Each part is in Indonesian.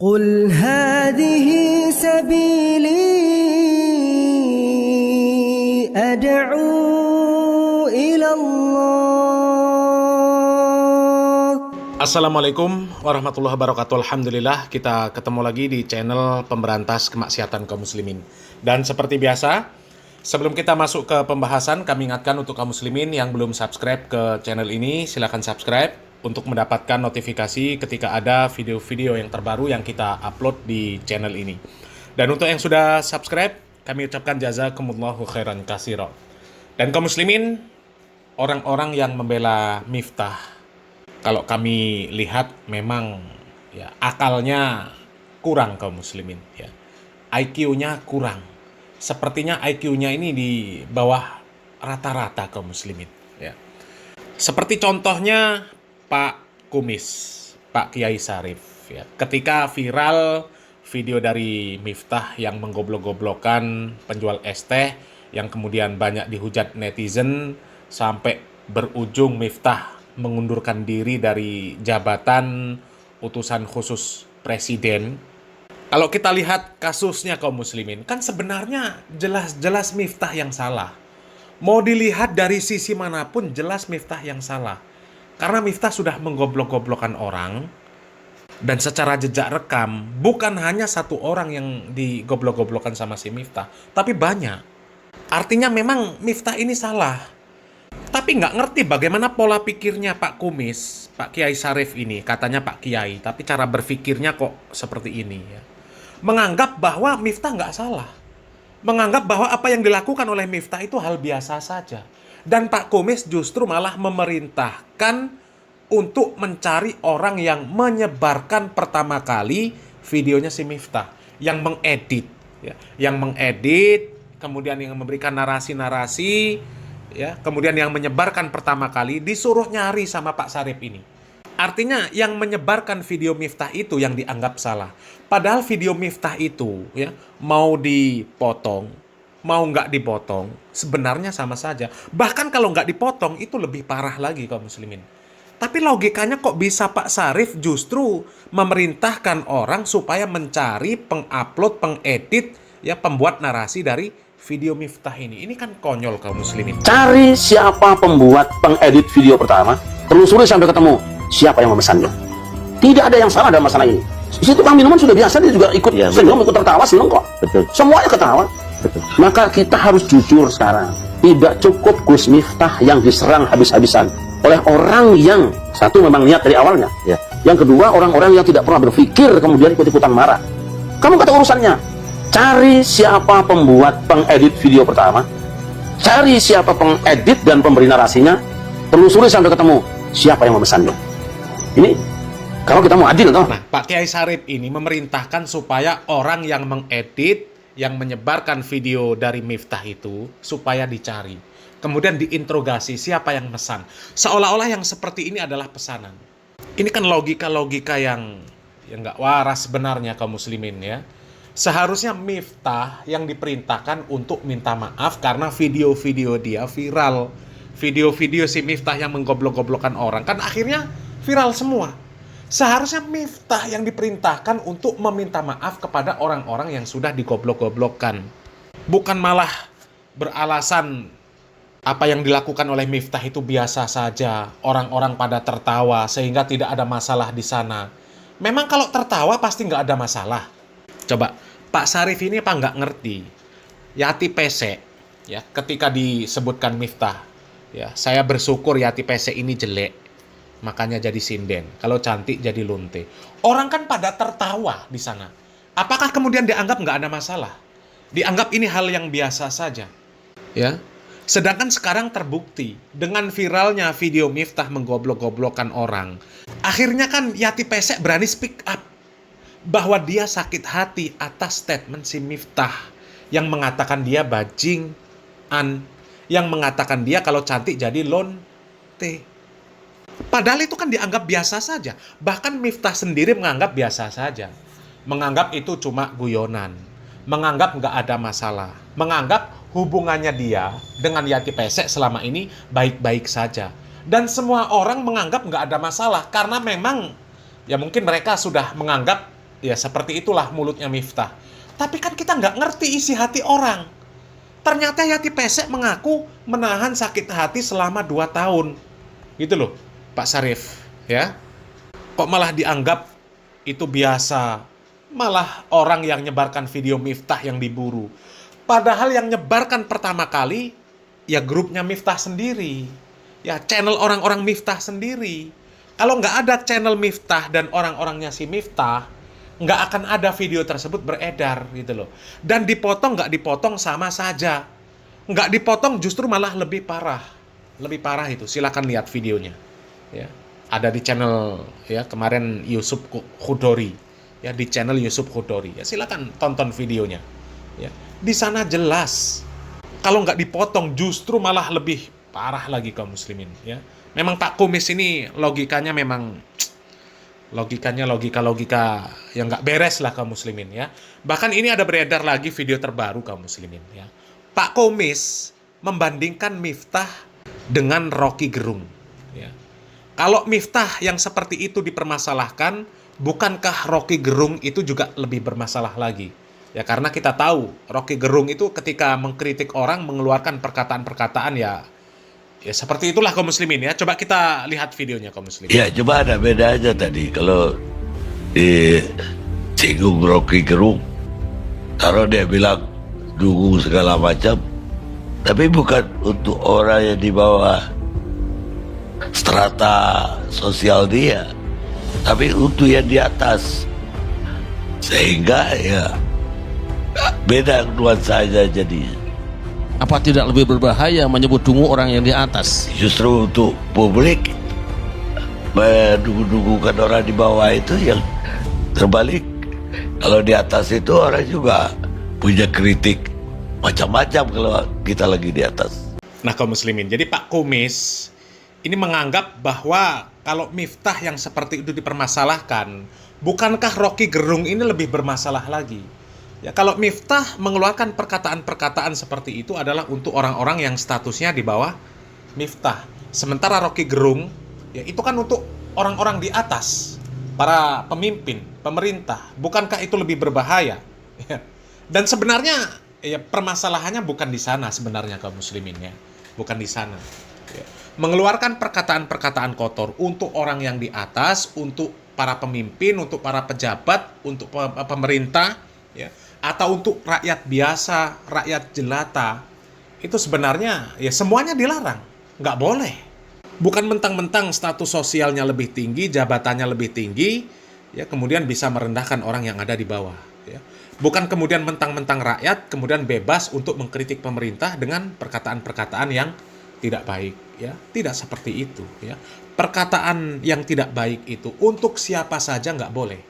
قل هذه سبيلي أدعو إلى الله. Assalamualaikum warahmatullahi wabarakatuh. Alhamdulillah kita ketemu lagi di channel pemberantas kemaksiatan kaum muslimin. Dan seperti biasa, sebelum kita masuk ke pembahasan, kami ingatkan untuk kaum muslimin yang belum subscribe ke channel ini, silakan subscribe untuk mendapatkan notifikasi ketika ada video-video yang terbaru yang kita upload di channel ini. Dan untuk yang sudah subscribe, kami ucapkan jazakumullahu khairan katsira. Dan kaum muslimin, orang-orang yang membela Miftah, kalau kami lihat memang ya akalnya kurang kaum muslimin ya. IQ-nya kurang. Sepertinya IQ-nya ini di bawah rata-rata kaum muslimin ya. Seperti contohnya Pak Kumis, Pak Kiai Sarif ya. Ketika viral video dari Miftah yang menggoblok-goblokkan penjual es teh yang kemudian banyak dihujat netizen sampai berujung Miftah mengundurkan diri dari jabatan utusan khusus presiden. Kalau kita lihat kasusnya kaum muslimin, kan sebenarnya jelas-jelas Miftah yang salah. Mau dilihat dari sisi manapun jelas Miftah yang salah. Karena Miftah sudah menggoblok-goblokkan orang, dan secara jejak rekam, bukan hanya satu orang yang digoblok-goblokkan sama si Miftah, tapi banyak. Artinya memang Miftah ini salah. Tapi nggak ngerti bagaimana pola pikirnya Pak Kumis, Pak Kiai Sarif ini, katanya Pak Kiai, tapi cara berpikirnya kok seperti ini ya. Menganggap bahwa Miftah nggak salah. Menganggap bahwa apa yang dilakukan oleh Miftah itu hal biasa saja. Dan Pak Kumis justru malah memerintahkan untuk mencari orang yang menyebarkan pertama kali videonya si Miftah, yang mengedit ya, kemudian yang memberikan narasi-narasi ya, kemudian yang menyebarkan pertama kali disuruh nyari sama Pak Sarif ini. Artinya yang menyebarkan video Miftah itu yang dianggap salah. Padahal video Miftah itu ya, mau dipotong, mau nggak dipotong, sebenarnya sama saja. Bahkan kalau nggak dipotong itu lebih parah lagi kaum muslimin. Tapi logikanya kok bisa Pak Sarif justru memerintahkan orang supaya mencari pengupload, pengedit, ya pembuat narasi dari video Miftah ini. Ini kan konyol kaum muslimin. Cari siapa pembuat pengedit video pertama, telusuri sampai ketemu siapa yang memesannya. Tidak ada yang salah dalam masalah ini. Di situ Kang Minuman sudah biasa, dia juga ikut seneng, ikut tertawa, seneng kok. Betul. Semuanya ketawa. Betul. Maka kita harus jujur sekarang. Tidak cukup Gus Miftah yang diserang habis-habisan oleh orang yang satu memang niat dari awalnya. Ya. Yang kedua, orang-orang yang tidak pernah berpikir kemudian ikut-ikutan marah. Kamu kata urusannya. Cari siapa pembuat pengedit video pertama, cari siapa pengedit dan pemberi narasinya, telusuri sampai ketemu siapa yang memesannya. Ini kalau kita mau adil toh. Nah, Pak Kiai Sarif ini memerintahkan supaya orang yang mengedit, yang menyebarkan video dari Miftah itu supaya dicari. Kemudian diinterogasi siapa yang mesan. Seolah-olah yang seperti ini adalah pesanan. Ini kan logika-logika yang nggak waras sebenarnya kaum muslimin ya. Seharusnya Miftah yang diperintahkan untuk minta maaf karena video-video dia viral. Video-video si Miftah yang menggoblok-goblokkan orang kan akhirnya viral semua. Seharusnya Miftah yang diperintahkan untuk meminta maaf kepada orang-orang yang sudah digoblok-goblokkan. Bukan malah beralasan apa yang dilakukan oleh Miftah itu biasa saja. Orang-orang pada tertawa sehingga tidak ada masalah di sana. Memang kalau tertawa pasti nggak ada masalah. Coba, Pak Sarif ini apa nggak ngerti? Yati Pesek, ya, ketika disebutkan Miftah, ya, saya bersyukur Yati Pesek ini jelek, makanya jadi sinden. Kalau cantik jadi lonte. Orang kan pada tertawa di sana. Apakah kemudian dianggap nggak ada masalah? Dianggap ini hal yang biasa saja, ya. Sedangkan sekarang terbukti dengan viralnya video Miftah menggoblok-goblokkan orang. Akhirnya kan Yati Pesek berani speak up bahwa dia sakit hati atas statement si Miftah yang mengatakan dia bajingan, yang mengatakan dia kalau cantik jadi lonte. Padahal itu kan dianggap biasa saja. Bahkan Miftah sendiri menganggap biasa saja. Menganggap itu cuma guyonan. Menganggap nggak ada masalah. Menganggap hubungannya dia dengan Yati Pesek selama ini baik-baik saja. Dan semua orang menganggap nggak ada masalah. Karena memang ya mungkin mereka sudah menganggap Ya seperti itulah mulutnya Miftah. Tapi kan kita nggak ngerti isi hati orang. Ternyata Yati Pesek mengaku menahan sakit hati selama 2 tahun. Gitu loh, Pak Syarif. Ya. Kok malah dianggap itu biasa. Malah orang yang nyebarkan video Miftah yang diburu. Padahal yang nyebarkan pertama kali, ya grupnya Miftah sendiri. Ya channel orang-orang Miftah sendiri. Kalau nggak ada channel Miftah dan orang-orangnya si Miftah, nggak akan ada video tersebut beredar gitu loh. Dan dipotong nggak dipotong sama saja. Nggak dipotong justru malah lebih parah. Lebih parah itu. Silakan lihat videonya. Ya, ada di channel ya kemarin Yusuf Khudori. Ya di channel Yusuf Khudori. Ya silakan tonton videonya. Ya di sana jelas. Kalau nggak dipotong justru malah lebih parah lagi kaum muslimin. Ya memang Pak Kumis ini logikanya memang logika yang nggak beres lah kaum muslimin ya. Bahkan ini ada beredar lagi video terbaru kaum muslimin ya. Pak Kumis membandingkan Miftah dengan Rocky Gerung ya. Kalau Miftah yang seperti itu dipermasalahkan, bukankah Rocky Gerung itu juga lebih bermasalah lagi? Ya karena kita tahu Rocky Gerung itu ketika mengkritik orang mengeluarkan perkataan-perkataan ya seperti itulah kaum muslimin ya. Coba kita lihat videonya kaum muslimin. Ya coba ada beda aja tadi. Kalau singgung Rocky Gerung, taruh dia bilang dukung segala macam, tapi bukan untuk orang yang di bawah strata sosial dia, tapi untuk yang di atas. Sehingga ya beda nuansanya jadinya. Apa tidak lebih berbahaya menyebut dungu orang yang di atas? Justru untuk publik mendukung-dukungkan orang di bawah itu yang terbalik. Kalau di atas itu orang juga punya kritik macam-macam kalau kita lagi di atas. Nah kaum muslimin, jadi Pak Kumis ini menganggap bahwa kalau Miftah yang seperti itu dipermasalahkan, bukankah Rocky Gerung ini lebih bermasalah lagi? Ya kalau Miftah mengeluarkan perkataan-perkataan seperti itu adalah untuk orang-orang yang statusnya di bawah Miftah. Sementara Rocky Gerung ya itu kan untuk orang-orang di atas, para pemimpin, pemerintah. Bukankah itu lebih berbahaya? Ya. Dan sebenarnya ya permasalahannya bukan di sana sebenarnya kaum muslimin ya. Bukan di sana. Ya. Mengeluarkan perkataan-perkataan kotor untuk orang yang di atas, untuk para pemimpin, untuk para pejabat, untuk pemerintah ya, atau untuk rakyat biasa, rakyat jelata, itu sebenarnya ya semuanya dilarang, nggak boleh. Bukan mentang-mentang status sosialnya lebih tinggi, jabatannya lebih tinggi, ya kemudian bisa merendahkan orang yang ada di bawah. Ya. Bukan kemudian mentang-mentang rakyat kemudian bebas untuk mengkritik pemerintah dengan perkataan-perkataan yang tidak baik. Ya, tidak seperti itu. Ya. Perkataan yang tidak baik itu untuk siapa saja nggak boleh.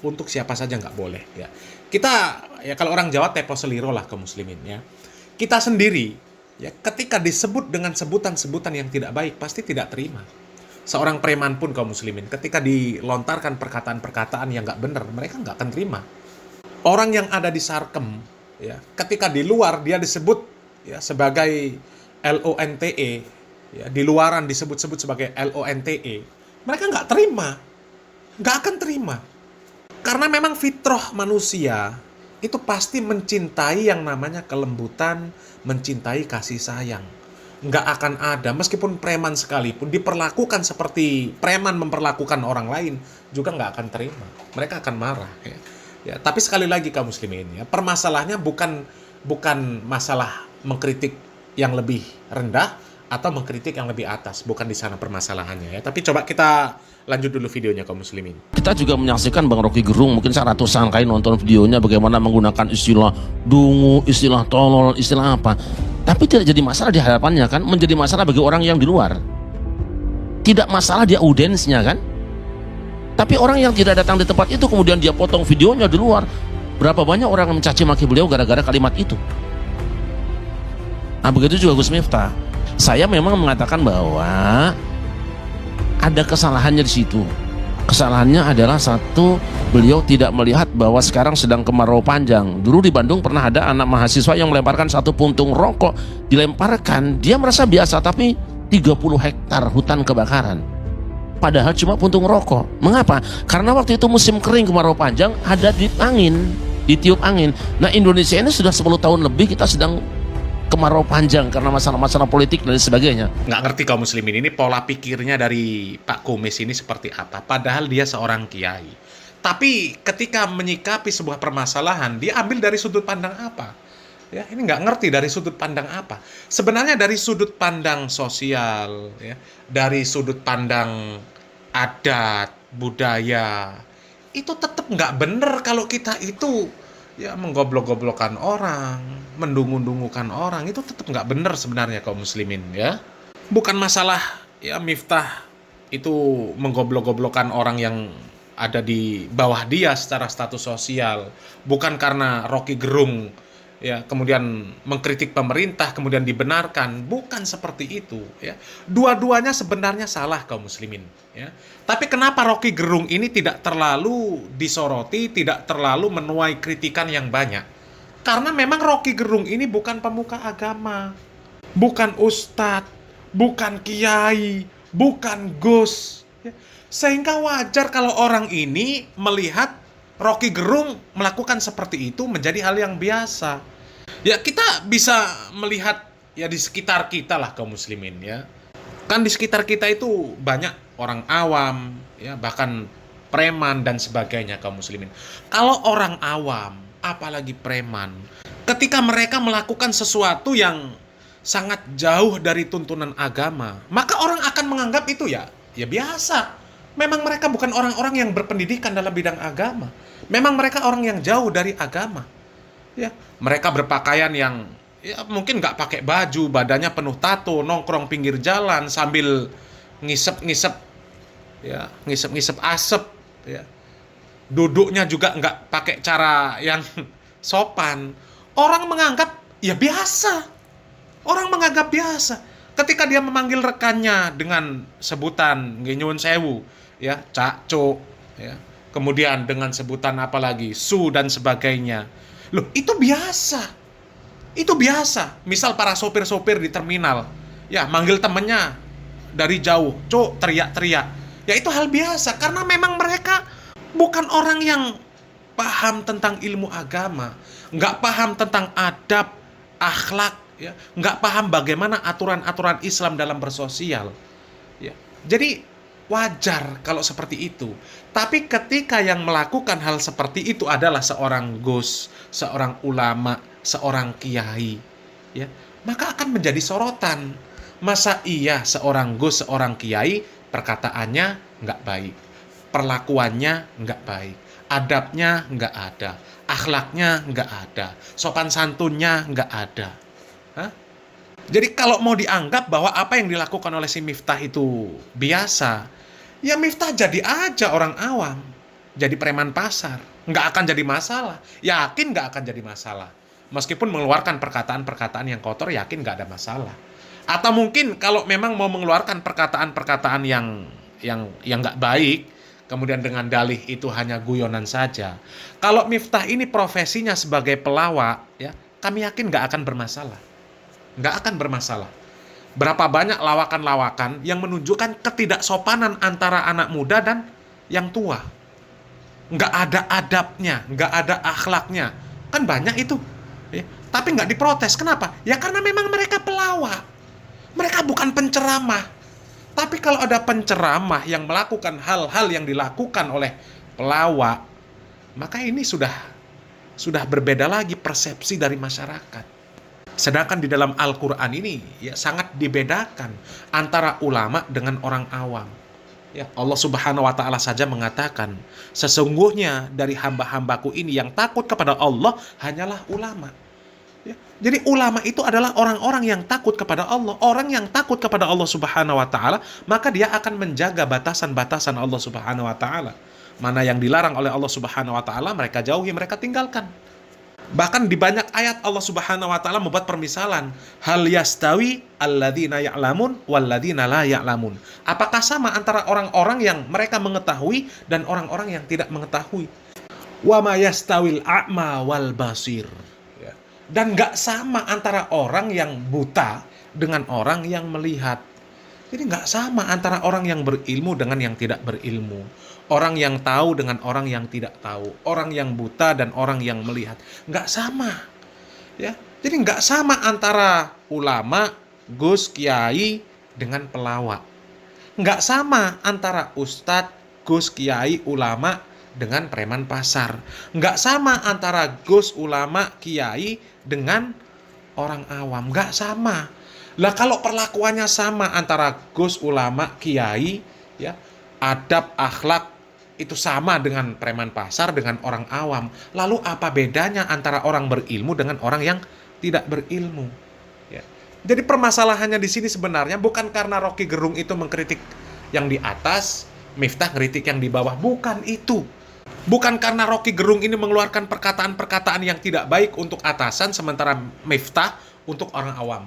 Untuk siapa saja nggak boleh. Ya. Kita ya kalau orang Jawa tepo seliro lah kaum muslimin ya. Kita sendiri ya ketika disebut dengan sebutan-sebutan yang tidak baik pasti tidak terima. Seorang preman pun kaum muslimin ketika dilontarkan perkataan-perkataan yang nggak benar, mereka nggak akan terima. Orang yang ada di sarkem ya ketika di luar dia disebut ya sebagai LONTE ya, di luaran disebut-sebut sebagai LONTE, mereka nggak terima, nggak akan terima. Karena memang fitrah manusia itu pasti mencintai yang namanya kelembutan, mencintai kasih sayang. Nggak akan ada, meskipun preman sekalipun diperlakukan seperti preman memperlakukan orang lain, juga nggak akan terima. Mereka akan marah. Ya, tapi sekali lagi kaum muslimin, ya, permasalahannya bukan masalah mengkritik yang lebih rendah atau mengkritik yang lebih atas. Bukan di sana permasalahannya. Ya. Tapi coba kita lanjut dulu videonya kaum muslimin. Kita juga menyaksikan Bang Rocky Gerung, mungkin saya ratusan kali nonton videonya bagaimana menggunakan istilah dungu, istilah tolol, istilah apa. Tapi tidak jadi masalah di hadapannya kan, menjadi masalah bagi orang yang di luar. Tidak masalah di audiensnya kan. Tapi orang yang tidak datang di tempat itu kemudian dia potong videonya di luar. Berapa banyak orang yang mencaci maki beliau gara-gara kalimat itu. Nah begitu juga Gus Miftah. Saya memang mengatakan bahwa ada kesalahannya di situ. Kesalahannya adalah satu, beliau tidak melihat bahwa sekarang sedang kemarau panjang. Dulu di Bandung pernah ada anak mahasiswa yang melemparkan satu puntung rokok, dilemparkan, dia merasa biasa, tapi 30 hektar hutan kebakaran. padahal cuma puntung rokok. Mengapa? Karena waktu itu musim kering, kemarau panjang, ada ditiup angin. Nah, Indonesia ini sudah 10 tahun lebih kita sedang kemarau panjang karena masalah-masalah politik dan sebagainya. Nggak ngerti kaum muslimin ini pola pikirnya dari Pak Kumis ini seperti apa. Padahal dia seorang kiai. Tapi ketika menyikapi sebuah permasalahan, dia ambil dari sudut pandang apa? Ya, ini nggak ngerti dari sudut pandang apa. Sebenarnya dari sudut pandang sosial, ya, dari sudut pandang adat, budaya, itu tetap nggak bener kalau kita itu ya menggoblok-goblokan orang, mendungu-dungukan orang, itu tetap nggak bener sebenarnya kaum muslimin, ya. Bukan masalah ya Miftah itu menggoblok-goblokan orang yang ada di bawah dia secara status sosial, bukan karena Rocky Gerung ya kemudian mengkritik pemerintah kemudian dibenarkan, bukan seperti itu ya. Dua-duanya sebenarnya salah kaum muslimin ya. Tapi kenapa Rocky Gerung ini tidak terlalu disoroti, tidak terlalu menuai kritikan yang banyak? Karena memang Rocky Gerung ini bukan pemuka agama, bukan ustadz, bukan kiai, bukan gus ya. Sehingga wajar kalau orang ini melihat Rocky Gerung melakukan seperti itu menjadi hal yang biasa. Ya kita bisa melihat ya di sekitar kita lah kaum muslimin ya. Kan di sekitar kita itu banyak orang awam ya, bahkan preman dan sebagainya kaum muslimin. Kalau orang awam, apalagi preman, ketika mereka melakukan sesuatu yang sangat jauh dari tuntunan agama, maka orang akan menganggap itu ya biasa. Memang mereka bukan orang-orang yang berpendidikan dalam bidang agama. Memang mereka orang yang jauh dari agama. Ya, mereka berpakaian yang ya mungkin nggak pakai baju, badannya penuh tato, nongkrong pinggir jalan sambil ngisep-ngisep asap ya. Duduknya juga nggak pakai cara yang sopan. Orang menganggap ya biasa. Orang menganggap biasa. Ketika dia memanggil rekannya dengan sebutan nyuwun sewu ya, cakcuk ya. Kemudian dengan sebutan apa lagi, su dan sebagainya. Loh, itu biasa. Itu biasa. Misal para sopir-sopir di terminal, ya manggil temennya dari jauh, cuk, teriak-teriak. Ya itu hal biasa, karena memang mereka bukan orang yang paham tentang ilmu agama, nggak paham tentang adab, akhlak, ya, nggak paham bagaimana aturan-aturan Islam dalam bersosial. Ya. Jadi wajar kalau seperti itu. Tapi ketika yang melakukan hal seperti itu adalah seorang gus, seorang ulama, seorang kiai, ya, maka akan menjadi sorotan. Masa iya seorang gus, seorang kiai perkataannya nggak baik, perlakuannya nggak baik, adabnya nggak ada, akhlaknya nggak ada, sopan santunnya nggak ada. Hah? Jadi kalau mau dianggap bahwa apa yang dilakukan oleh si Miftah itu biasa, ya Miftah jadi aja orang awam, jadi preman pasar, nggak akan jadi masalah. Yakin nggak akan jadi masalah. Meskipun mengeluarkan perkataan-perkataan yang kotor, yakin nggak ada masalah. Atau mungkin kalau memang mau mengeluarkan perkataan-perkataan yang nggak baik, kemudian dengan dalih itu hanya guyonan saja. Kalau Miftah ini profesinya sebagai pelawak, ya kami yakin nggak akan bermasalah. Nggak akan bermasalah. Berapa banyak lawakan-lawakan yang menunjukkan ketidaksopanan antara anak muda dan yang tua. Nggak ada adabnya, nggak ada akhlaknya. Kan banyak itu. Ya. Tapi nggak diprotes. Kenapa? Ya karena memang mereka pelawak. Mereka bukan penceramah. Tapi kalau ada penceramah yang melakukan hal-hal yang dilakukan oleh pelawak, maka ini sudah berbeda lagi persepsi dari masyarakat. Sedangkan di dalam Al-Quran ini ya sangat dibedakan antara ulama dengan orang awam. Ya, Allah Subhanahu wa Ta'ala saja mengatakan, sesungguhnya dari hamba-hambaku ini yang takut kepada Allah hanyalah ulama. Ya, jadi ulama itu adalah orang-orang yang takut kepada Allah. Orang yang takut kepada Allah Subhanahu wa Ta'ala, maka dia akan menjaga batasan-batasan Allah Subhanahu wa Ta'ala. Mana yang dilarang oleh Allah Subhanahu wa Ta'ala, mereka jauhi, mereka tinggalkan. Bahkan di banyak ayat Allah Subhanahu wa Ta'ala membuat permisalan, hal yastawi alladzina ya'lamun walladzina la ya'lamun. Apakah sama antara orang-orang yang mereka mengetahui dan orang-orang yang tidak mengetahui? Wa ma yastawil a'ma wal basir. Dan gak sama antara orang yang buta dengan orang yang melihat. Jadi nggak sama antara orang yang berilmu dengan yang tidak berilmu. Orang yang tahu dengan orang yang tidak tahu. Orang yang buta dan orang yang melihat. Nggak sama. Ya, jadi nggak sama antara ulama, gus, kiai dengan pelawak. Nggak sama antara ustadz, gus, kiai, ulama dengan preman pasar. Nggak sama antara gus, ulama, kiai dengan orang awam. Nggak sama. Lah kalau perlakuannya sama antara gus, ulama, kiai, ya, adab, akhlak itu sama dengan preman pasar, dengan orang awam. Lalu apa bedanya antara orang berilmu dengan orang yang tidak berilmu? Ya. Jadi permasalahannya di sini sebenarnya bukan karena Rocky Gerung itu mengkritik yang di atas, Miftah ngeritik yang di bawah. Bukan itu. Bukan karena Rocky Gerung ini mengeluarkan perkataan-perkataan yang tidak baik untuk atasan, sementara Miftah untuk orang awam.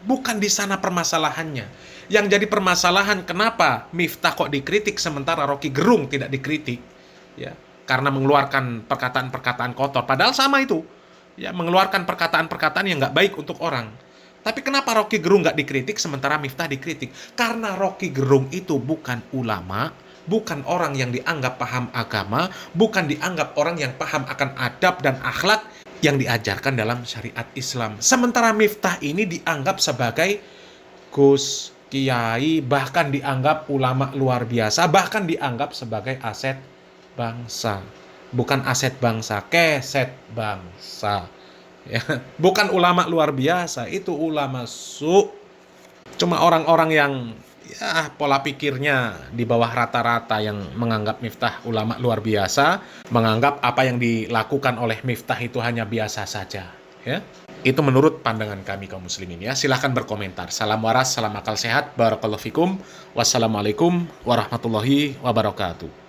Bukan di sana permasalahannya. Yang jadi permasalahan kenapa Miftah kok dikritik sementara Rocky Gerung tidak dikritik, ya, karena mengeluarkan perkataan-perkataan kotor. Padahal sama itu, ya, mengeluarkan perkataan-perkataan yang nggak baik untuk orang. Tapi kenapa Rocky Gerung nggak dikritik sementara Miftah dikritik? Karena Rocky Gerung itu bukan ulama, bukan orang yang dianggap paham agama, bukan dianggap orang yang paham akan adab dan akhlak yang diajarkan dalam syariat Islam. Sementara Miftah ini dianggap sebagai gus, kiai, bahkan dianggap ulama luar biasa, bahkan dianggap sebagai aset bangsa. Bukan aset bangsa, keset bangsa. Ya, bukan ulama luar biasa, itu ulama su. Cuma orang-orang yang ya pola pikirnya di bawah rata-rata yang menganggap Miftah ulama luar biasa, menganggap apa yang dilakukan oleh Miftah itu hanya biasa saja, ya. Itu menurut pandangan kami kaum muslimin, ya. Silahkan berkomentar. Salam waras, salam akal sehat, barakallahu fikum. Wassalamualaikum warahmatullahi wabarakatuh.